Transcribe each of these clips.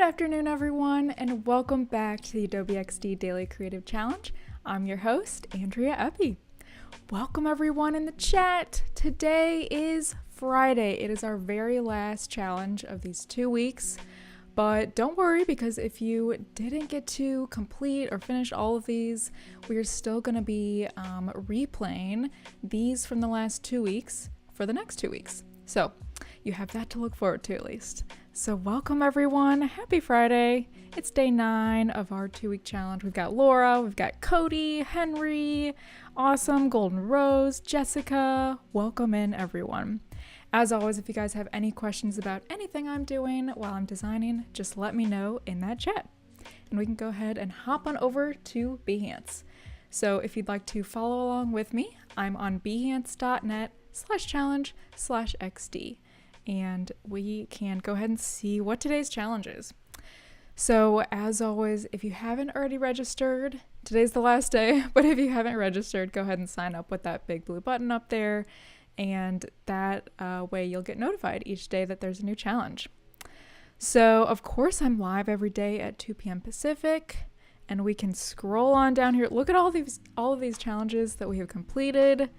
afternoon, everyone, and welcome back to the Adobe XD Daily Creative Challenge. I'm your host, Andrea Eppy. Welcome, everyone in the chat. Today is Friday. It is our very last challenge of these 2 weeks. But don't worry, because if you didn't get to complete or finish all of these, we're still going to be replaying these from the last 2 weeks for the next 2 weeks. So you have that to look forward to at least. So welcome everyone, happy Friday. It's day 9 of our 2-week challenge. We've got Laura, we've got Cody, Henry, Awesome, Golden Rose, Jessica. Welcome in everyone. As always, if you guys have any questions about anything I'm doing while I'm designing, just let me know in that chat. And we can go ahead and hop on over to Behance. So if you'd like to follow along with me, I'm on behance.net/challenge/XD. And we can go ahead and see what today's challenge is. So as always, if you haven't already registered, today's the last day, but if you haven't registered, go ahead and sign up with that big blue button up there. And that way you'll get notified each day that there's a new challenge. So of course I'm live every day at 2 p.m. Pacific, and we can scroll on down here. Look at all of these challenges that we have completed.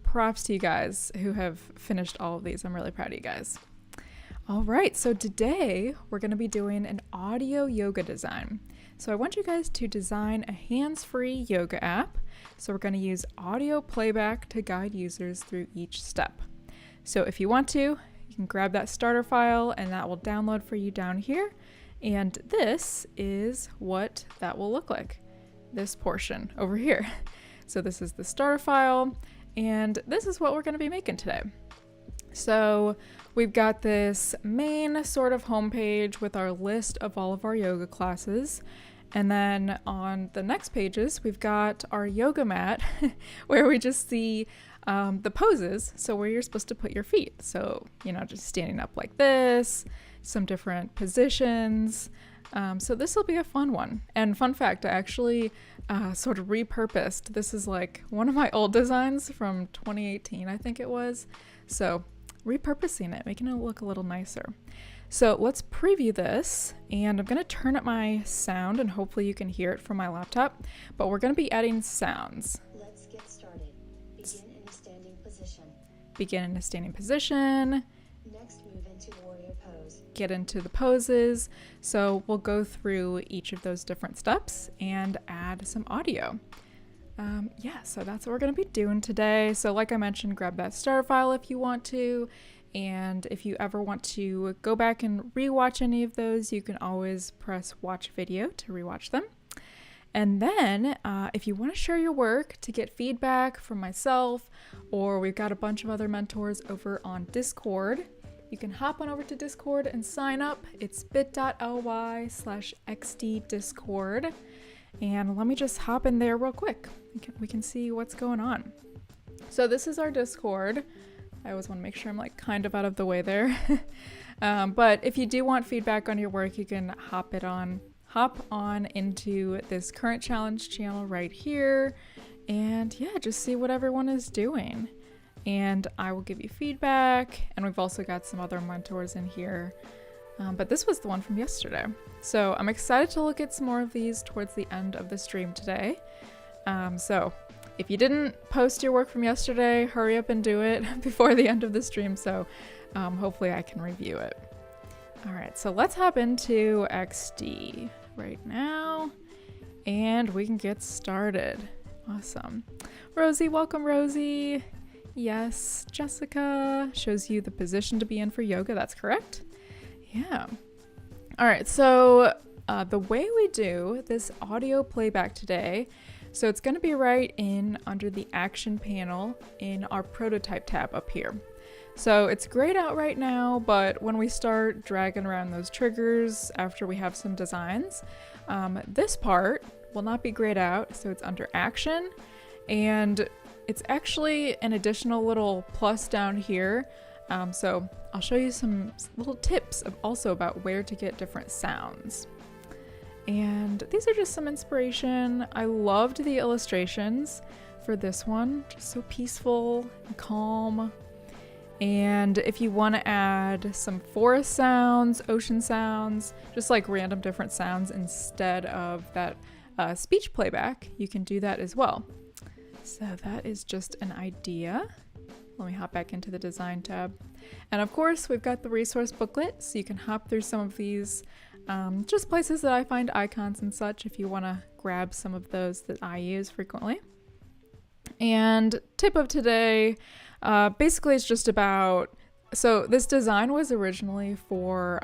Props to you guys who have finished all of these. I'm really proud of you guys. All right, so today we're going to be doing an audio yoga design. So I want you guys to design a hands-free yoga app. So we're going to use audio playback to guide users through each step. So if you want to, you can grab that starter file and that will download for you down here. And this is what that will look like, this portion over here. So this is the starter file. And this is what we're going to be making today. So we've got this main sort of homepage with our list of all of our yoga classes. And then on the next pages, we've got our yoga mat where we just see the poses. So where you're supposed to put your feet. So, just standing up like this, some different positions. So this will be a fun one. And fun fact, I actually sort of repurposed. This is like one of my old designs from 2018, I think it was. So repurposing it, making it look a little nicer. So let's preview this, and I'm going to turn up my sound and hopefully you can hear it from my laptop, but we're going to be adding sounds. Let's get started. Begin in a standing position. Begin in a standing position. Next, move into warrior pose. Get into the poses. So we'll go through each of those different steps and add some audio. So that's what we're going to be doing today. So like I mentioned, grab that star file if you want to. And if you ever want to go back and rewatch any of those, you can always press watch video to rewatch them. And then if you want to share your work to get feedback from myself, or we've got a bunch of other mentors over on Discord, you can hop on over to Discord and sign up. It's bit.ly/XD Discord. And let me just hop in there real quick. We can see what's going on. So this is our Discord. I always want to make sure I'm like kind of out of the way there. But if you do want feedback on your work, you can hop on into this current challenge channel right here. And just see what everyone is doing. And I will give you feedback. And we've also got some other mentors in here. But this was the one from yesterday. So I'm excited to look at some more of these towards the end of the stream today. So if you didn't post your work from yesterday, hurry up and do it before the end of the stream. So hopefully I can review it. All right, so let's hop into XD right now and we can get started. Awesome. Rosie, welcome Rosie. Yes, Jessica shows you the position to be in for yoga. That's correct. Yeah. All right, so the way we do this audio playback today, so it's going to be right in under the action panel in our prototype tab up here. So it's grayed out right now, but when we start dragging around those triggers after we have some designs, this part will not be grayed out, so it's under action, and it's actually an additional little plus down here. So I'll show you some little tips also about where to get different sounds. And these are just some inspiration. I loved the illustrations for this one, just so peaceful and calm. And if you want to add some forest sounds, ocean sounds, just like random different sounds instead of that speech playback, you can do that as well. So that is just an idea. Let me hop back into the design tab. And of course, we've got the resource booklet, so you can hop through some of these just places that I find icons and such if you want to grab some of those that I use frequently. And tip of today, basically it's just about, so this design was originally for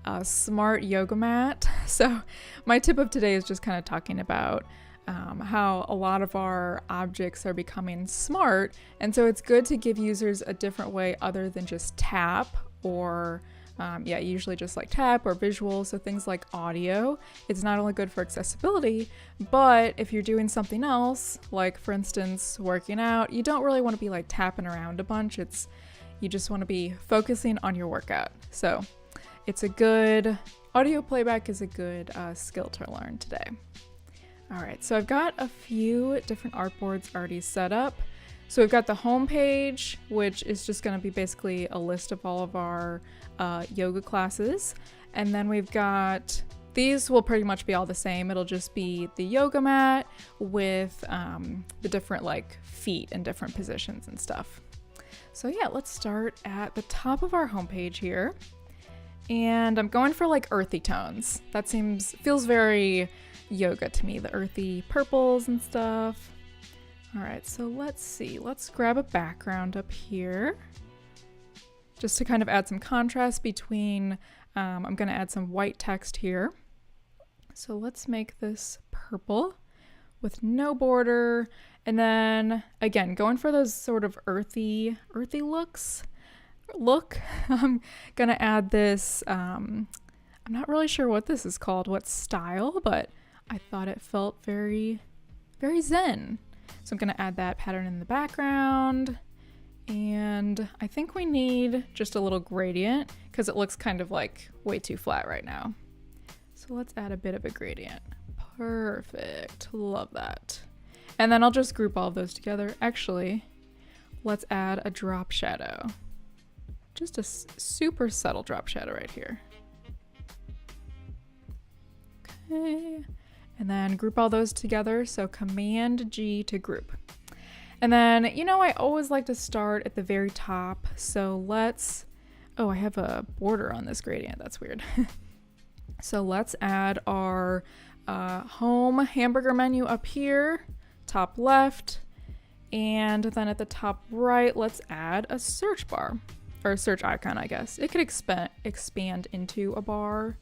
a smart yoga mat. So my tip of today is just kind of talking about how a lot of our objects are becoming smart. And so it's good to give users a different way other than just tap or usually just like tap or visual. So things like audio, it's not only good for accessibility, but if you're doing something else, like for instance, working out, you don't really want to be like tapping around a bunch. You just want to be focusing on your workout. So it's a good, audio playback is a good skill to learn today. All right, so I've got a few different artboards already set up. So we've got the home page, which is just going to be basically a list of all of our yoga classes. And then we've got, these will pretty much be all the same. It'll just be the yoga mat with the different like feet in different positions and stuff. So yeah, let's start at the top of our homepage here. And I'm going for like earthy tones. That feels very yoga to me, the earthy purples and stuff. All right, so let's see. Let's grab a background up here just to kind of add some contrast between, I'm going to add some white text here. So let's make this purple with no border. And then again, going for those sort of earthy look. I'm going to add this, I'm not really sure what this is called, what style, but I thought it felt very, very zen. So I'm going to add that pattern in the background, and I think we need just a little gradient because it looks kind of like way too flat right now. So let's add a bit of a gradient. Perfect. Love that. And then I'll just group all of those together. Actually, let's add a drop shadow. Just a super subtle drop shadow right here. Okay. And then group all those together. So Command G to group. And then, I always like to start at the very top. So oh, I have a border on this gradient. That's weird. So let's add our home hamburger menu up here, top left. And then at the top right, let's add a search bar or a search icon, I guess. It could expand into a bar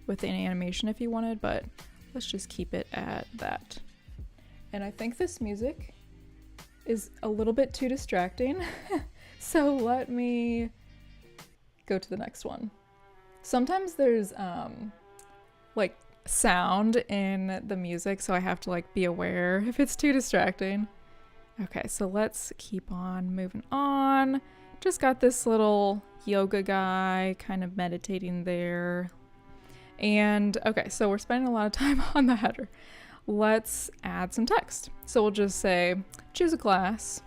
with an animation if you wanted, but let's just keep it at that. And I think this music is a little bit too distracting. So let me go to the next one. Sometimes there's like sound in the music, so I have to like be aware if it's too distracting. Okay, so let's keep on moving on. Just got this little yoga guy kind of meditating there. And okay, so we're spending a lot of time on the header. Let's add some text. So we'll just say, choose a class,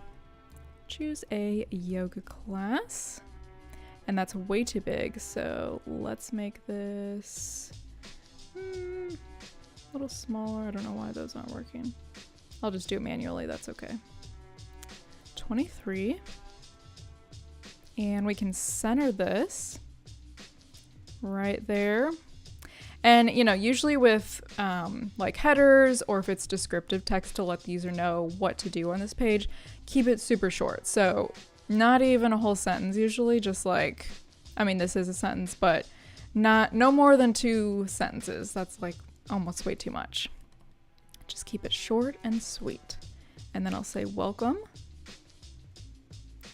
choose a yoga class. And that's way too big. So let's make this a little smaller. I don't know why those aren't working. I'll just do it manually. That's okay. 23. And we can center this right there. And, usually with like headers or if it's descriptive text to let the user know what to do on this page, keep it super short. So not even a whole sentence, usually just like, this is a sentence, but no more than 2 sentences. That's like almost way too much. Just keep it short and sweet. And then I'll say welcome.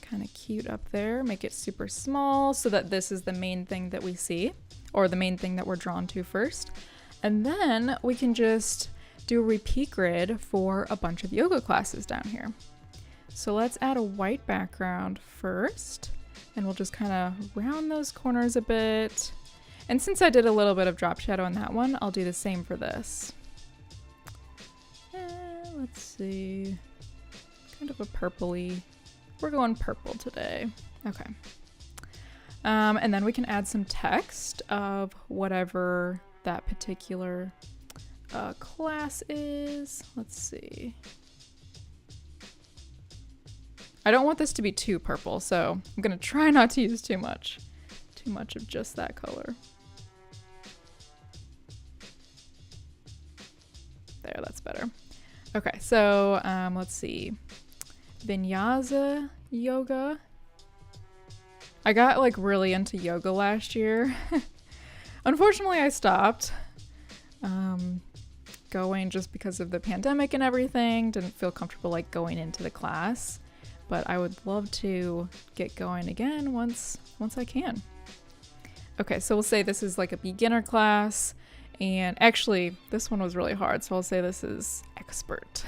Kind of cute up there. Make it super small so that this is the main thing that we see, or the main thing that we're drawn to first. And then we can just do a repeat grid for a bunch of yoga classes down here. So let's add a white background first, and we'll just kind of round those corners a bit. And since I did a little bit of drop shadow on that one, I'll do the same for this. Let's see, kind of a purpley. We're going purple today. Okay. And then we can add some text of whatever that particular class is. Let's see. I don't want this to be too purple, so I'm gonna try not to use too much of just that color. There, that's better. Okay, so let's see. Vinyasa yoga. I got like really into yoga last year. Unfortunately, I stopped going just because of the pandemic and everything. Didn't feel comfortable like going into the class, but I would love to get going again once I can. Okay, so we'll say this is like a beginner class, and actually this one was really hard, so I'll say this is expert.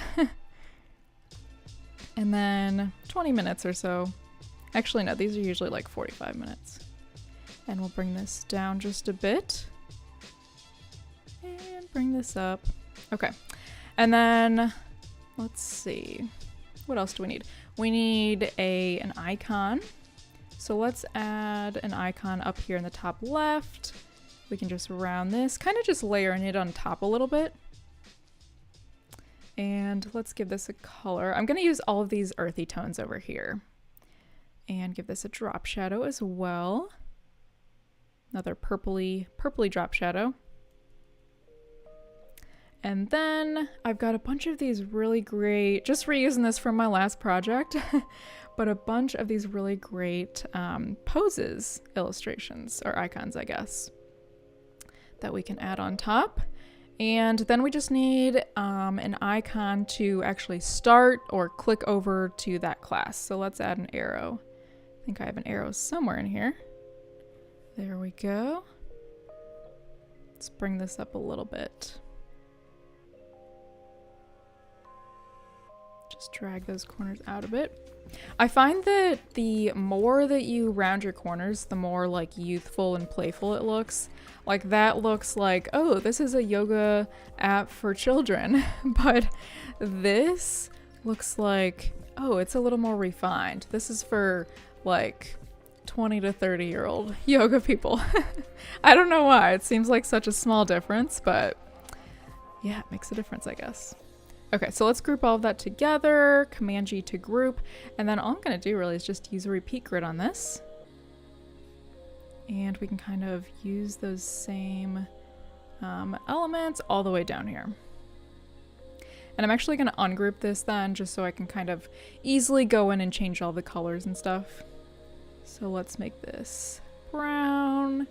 And then 20 minutes or so. Actually, no, these are usually like 45 minutes. And we'll bring this down just a bit. And bring this up. Okay. And then, let's see. What else do we need? We need an icon. So let's add an icon up here in the top left. We can just round this, kind of just layering it on top a little bit. And let's give this a color. I'm going to use all of these earthy tones over here. And give this a drop shadow as well. Another purpley drop shadow. And then I've got a bunch of these really great, just reusing this from my last project, but a bunch of these really great poses illustrations, or icons, I guess, that we can add on top. And then we just need an icon to actually start or click over to that class. So let's add an arrow. I think I have an arrow somewhere in here. There we go. Let's bring this up a little bit. Just drag those corners out a bit. I find that the more that you round your corners, the more like youthful and playful it looks. Like that looks like, oh, this is a yoga app for children. But this looks like, oh, it's a little more refined. This is for like 20 to 30-year-old yoga people. I don't know why. It seems like such a small difference, but yeah, it makes a difference, I guess. Okay, so let's group all of that together, Command G to group, and then all I'm gonna do really is just use a repeat grid on this. And we can kind of use those same elements all the way down here. And I'm actually gonna ungroup this then, just so I can kind of easily go in and change all the colors and stuff. So let's make this brown.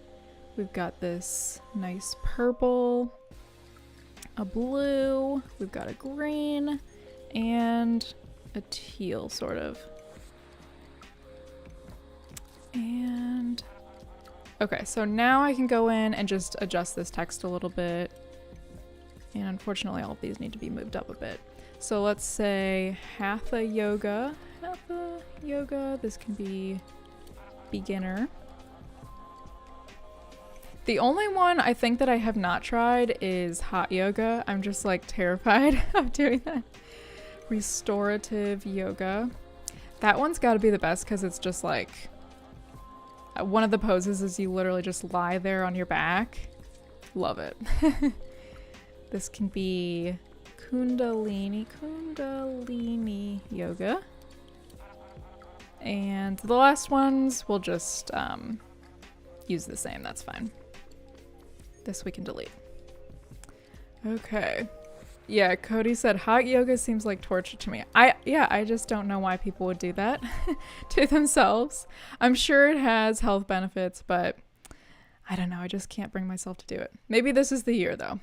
We've got this nice purple, a blue, we've got a green, and a teal sort of. And okay, so now I can go in and just adjust this text a little bit. And unfortunately all of these need to be moved up a bit. So let's say Hatha yoga, this can be beginner. The only one I think that I have not tried is hot yoga. I'm just like terrified of doing that. Restorative yoga. That one's got to be the best because it's just like one of the poses is you literally just lie there on your back. Love it. This can be Kundalini yoga. And the last ones we'll just use the same, that's fine. This we can delete. Okay. Yeah, Cody said hot yoga seems like torture to me. I just don't know why people would do that to themselves. I'm sure it has health benefits, but I don't know. I just can't bring myself to do it. Maybe this is the year though.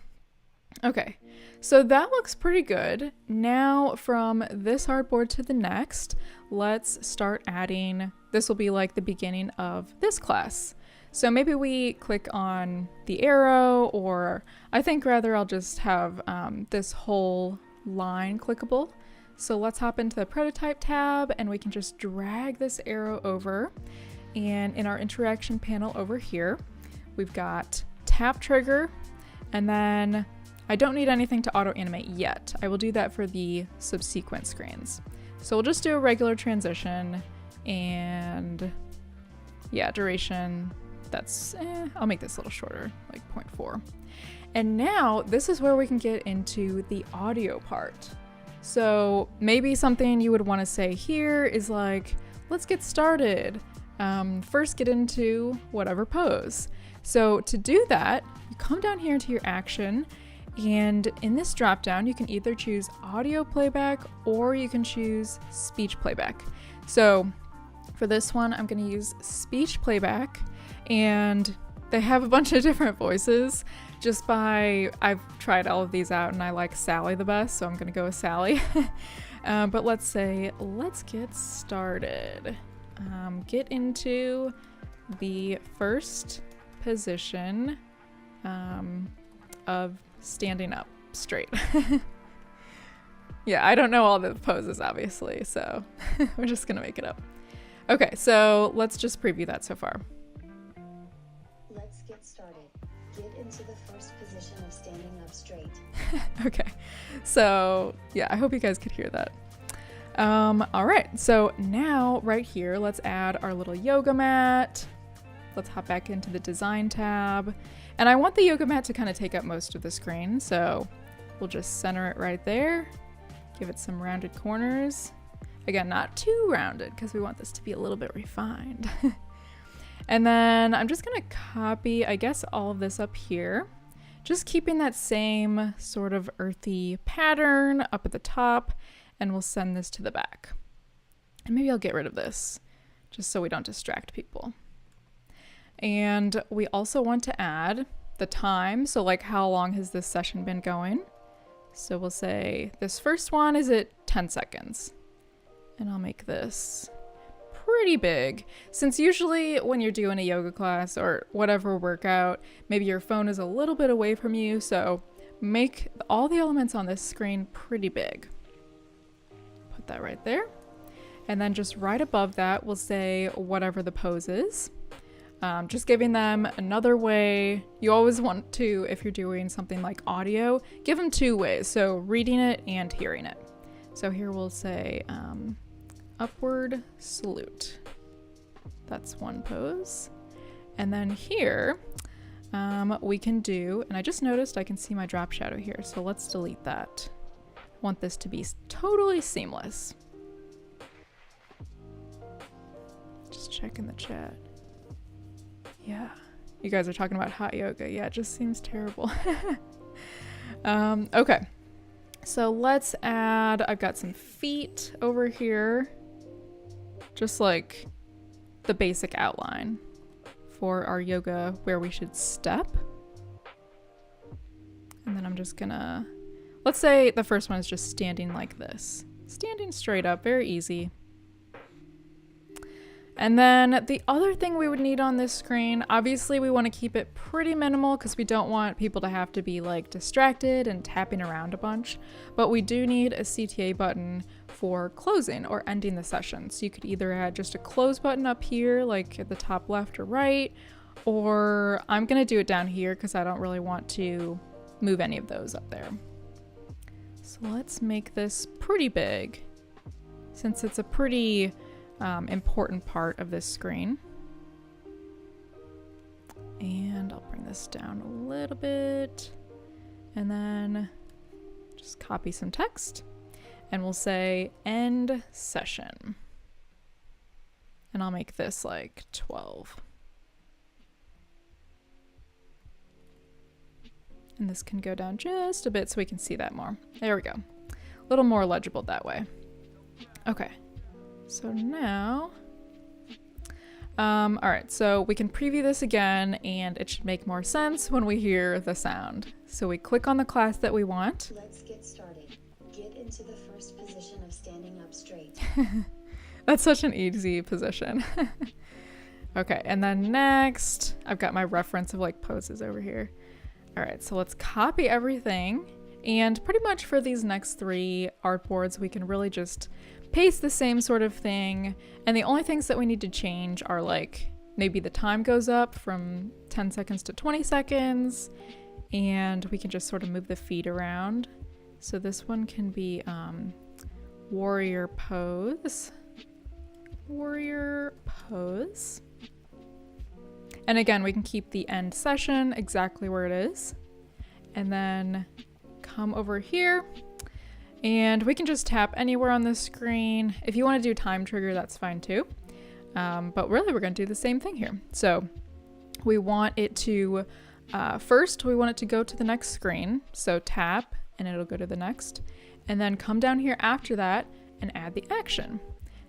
Okay, so that looks pretty good. Now from this artboard to the next, let's start adding, this will be like the beginning of this class. So maybe we click on the arrow, or I think rather I'll just have this whole line clickable. So let's hop into the prototype tab and we can just drag this arrow over. And in our interaction panel over here, we've got tap trigger, and then I don't need anything to auto animate yet. I will do that for the subsequent screens. So we'll just do a regular transition, and Yeah, duration, that's, I'll make this a little shorter, like 0.4. And now this is where we can get into the audio part. So maybe something you would want to say here is like, let's get started. First get into whatever pose. So to do that, you come down here to your action, and in this drop down, you can either choose audio playback or you can choose speech playback. So for this one, I'm going to use speech playback, and they have a bunch of different voices. I've tried all of these out and I like Sally the best, so I'm going to go with Sally. But let's get started. Get into the first position of standing up straight. Yeah, I don't know all the poses, obviously, so we're just gonna make it up. Okay, so let's just preview that so far. Let's get started. Get into the first position of standing up straight. Okay, so yeah, I hope you guys could hear that. All right, so now right here, let's add our little yoga mat. Let's hop back into the design tab. And I want the yoga mat to kind of take up most of the screen, so we'll just center it right there. Give it some rounded corners. Again, not too rounded because we want this to be a little bit refined. And then I'm just gonna copy, I guess, all of this up here. Just keeping that same sort of earthy pattern up at the top, and we'll send this to the back. And maybe I'll get rid of this just so we don't distract people. And we also want to add the time. So like, how long has this session been going? So we'll say this first one is at 10 seconds. And I'll make this pretty big, since usually when you're doing a yoga class or whatever workout, maybe your phone is a little bit away from you. So make all the elements on this screen pretty big. Put that right there. And then just right above that, we'll say whatever the pose is. Just giving them another way. You always want to, if you're doing something like audio, give them two ways. So reading it and hearing it. So here we'll say upward salute. That's one pose. And then here we can do, and I just noticed I can see my drop shadow here. So let's delete that. Want this to be totally seamless. Just checking the chat. Yeah, you guys are talking about hot yoga. Yeah, it just seems terrible. Okay, so let's add, I've got some feet over here. Just like the basic outline for our yoga where we should step. And then I'm just gonna, let's say the first one is just standing like this. Standing straight up, very easy. And then the other thing we would need on this screen, obviously we want to keep it pretty minimal because we don't want people to have to be like distracted and tapping around a bunch, but we do need a Cta button for closing or ending the session. So you could either add just a close button up here, like at the top left or right, or I'm going to do it down here because I don't really want to move any of those up there. So let's make this pretty big since it's a pretty important part of this screen. And I'll bring this down a little bit and then just copy some text and we'll say end session. And I'll make this like 12. And this can go down just a bit so we can see that more. There we go. A little more legible that way. Okay. So now, all right, so we can preview this again and it should make more sense when we hear the sound. So we click on the class that we want. Let's get started. Get into the first position of standing up straight. That's such an easy position. Okay, and then next, I've got my reference of like poses over here. All right, so let's copy everything. And pretty much for these next three artboards, we can really just paste the same sort of thing. And the only things that we need to change are like maybe the time goes up from 10 seconds to 20 seconds. And we can just sort of move the feet around. So this one can be warrior pose. Warrior pose. And again, we can keep the end session exactly where it is. And then come over here and we can just tap anywhere on the screen. If you want to do time trigger, that's fine too. But really we're going to do the same thing here. So we want it to, first we want it to go to the next screen. So tap and it'll go to the next. And then come down here after that and add the action.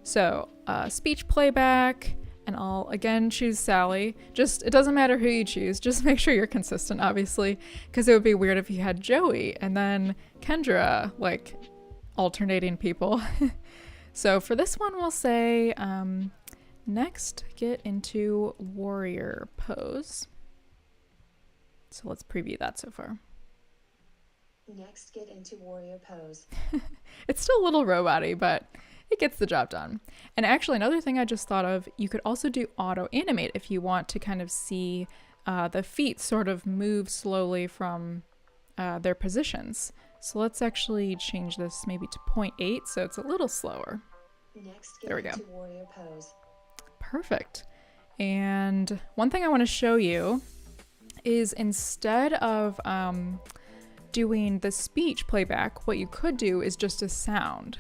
So speech playback, and I'll again choose Sally. It doesn't matter who you choose, just make sure you're consistent, obviously, because it would be weird if you had Joey and then Kendra, like alternating people. So for this one, we'll say, next, get into warrior pose. So let's preview that so far. Next, get into warrior pose. It's still a little robot-y, but it gets the job done. And actually, another thing I just thought of, you could also do auto animate if you want to kind of see the feet sort of move slowly from their positions. So let's actually change this maybe to 0.8 so it's a little slower. Next, get there we go. into warrior pose. Perfect. And one thing I want to show you is instead of doing the speech playback, what you could do is just a sound.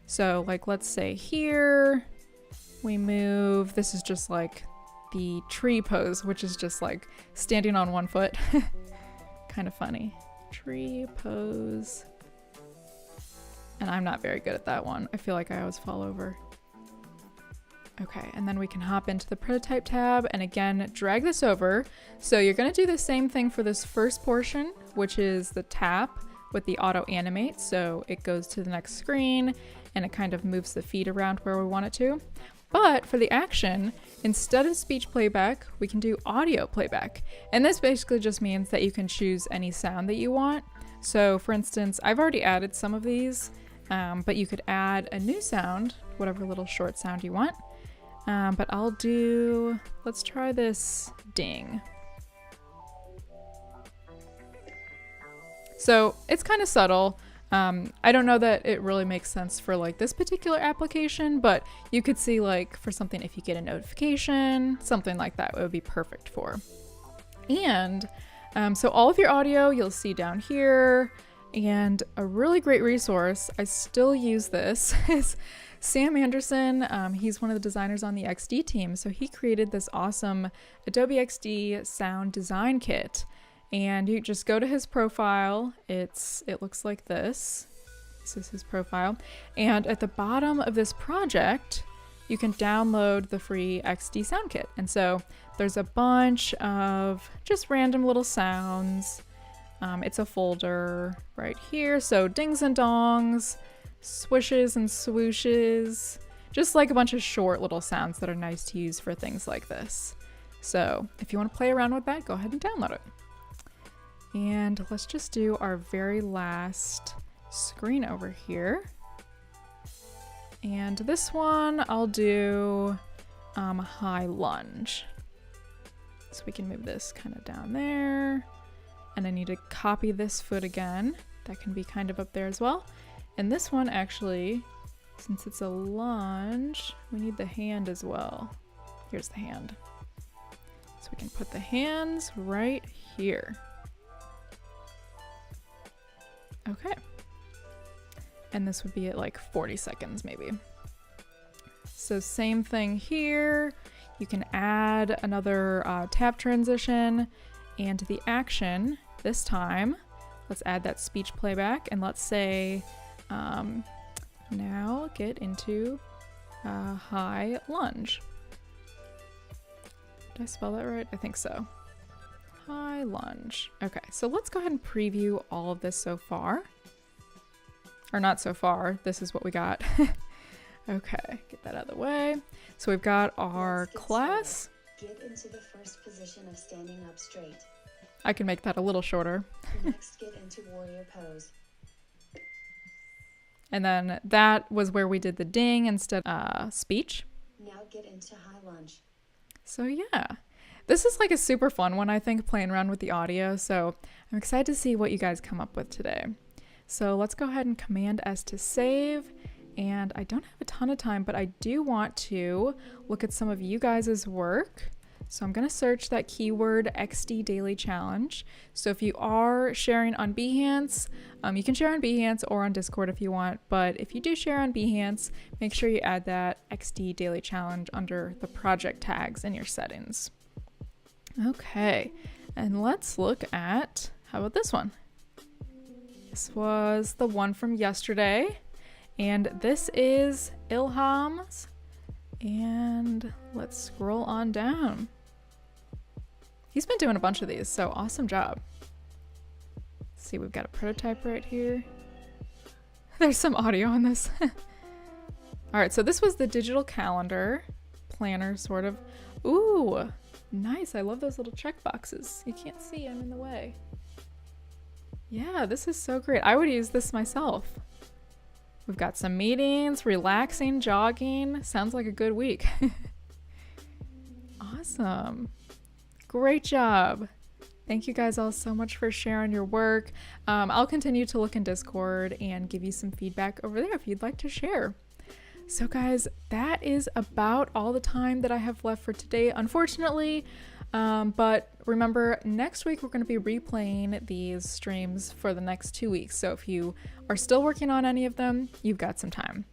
So like, let's say here we move, this is just like the tree pose, which is just like standing on one foot. Kind of funny. Tree pose. And I'm not very good at that one. I feel like I always fall over. Okay, and then we can hop into the prototype tab and again, drag this over. So you're gonna do the same thing for this first portion, which is the tap with the auto animate. So it goes to the next screen and it kind of moves the feet around where we want it to. But for the action, instead of speech playback, we can do audio playback. And this basically just means that you can choose any sound that you want. So for instance, I've already added some of these, but you could add a new sound, whatever little short sound you want. But let's try this ding. So it's kind of subtle. I don't know that it really makes sense for like this particular application, but you could see like for something, if you get a notification, something like that would be perfect for. And so all of your audio you'll see down here, and a really great resource, I still use this, is Sam Anderson. He's one of the designers on the XD team. So he created this awesome Adobe XD sound design kit. And you just go to his profile. It looks like this. This is his profile. And at the bottom of this project, you can download the free XD sound kit. And so there's a bunch of just random little sounds. It's a folder right here. So dings and dongs, swishes and swooshes, just like a bunch of short little sounds that are nice to use for things like this. So if you want to play around with that, go ahead and download it. And let's just do our very last screen over here. And this one I'll do high lunge. So we can move this kind of down there. And I need to copy this foot again. That can be kind of up there as well. And this one actually, since it's a lunge, we need the hand as well. Here's the hand. So we can put the hands right here. Okay. And this would be at like 40 seconds maybe. So same thing here. You can add another tap transition, and the action this time, let's add that speech playback, and let's say now get into high lunge. Did I spell that right? I think so. High lunge. Okay, so let's go ahead and preview all of this so far. Or not so far, this is what we got. Okay, get that out of the way. So we've got our class. Get into the first position of standing up straight. I can make that a little shorter. Next, get into warrior pose. And then that was where we did the ding instead of speech. Now get into high lunge. So yeah. This is like a super fun one, I think, playing around with the audio, so I'm excited to see what you guys come up with today. So let's go ahead and Command S to save, and I don't have a ton of time, but I do want to look at some of you guys' work. So I'm going to search that keyword XD Daily Challenge. So if you are sharing on Behance, you can share on Behance or on Discord if you want. But if you do share on Behance, make sure you add that XD Daily Challenge under the project tags in your settings. Okay, and let's look at, how about this one? This was the one from yesterday. And this is Ilham's. And let's scroll on down. He's been doing a bunch of these, so awesome job. Let's see, we've got a prototype right here. There's some audio on this. All right, so this was the digital calendar planner, sort of. Ooh, nice. I love those little check boxes. You can't see, I'm in the way. Yeah, this is so great. I would use this myself. We've got some meetings, relaxing, jogging. Sounds like a good week. Awesome. Great job. Thank you guys all so much for sharing your work. I'll continue to look in Discord and give you some feedback over there if you'd like to share. So guys, that is about all the time that I have left for today, unfortunately. But remember, next week we're going to be replaying these streams for the next 2 weeks. So if you are still working on any of them, you've got some time.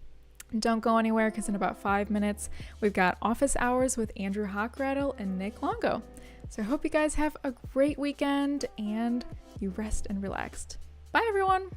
Don't go anywhere because in about 5 minutes, we've got office hours with Andrew Hockrattle and Nick Longo. So I hope you guys have a great weekend and you rest and relaxed. Bye everyone.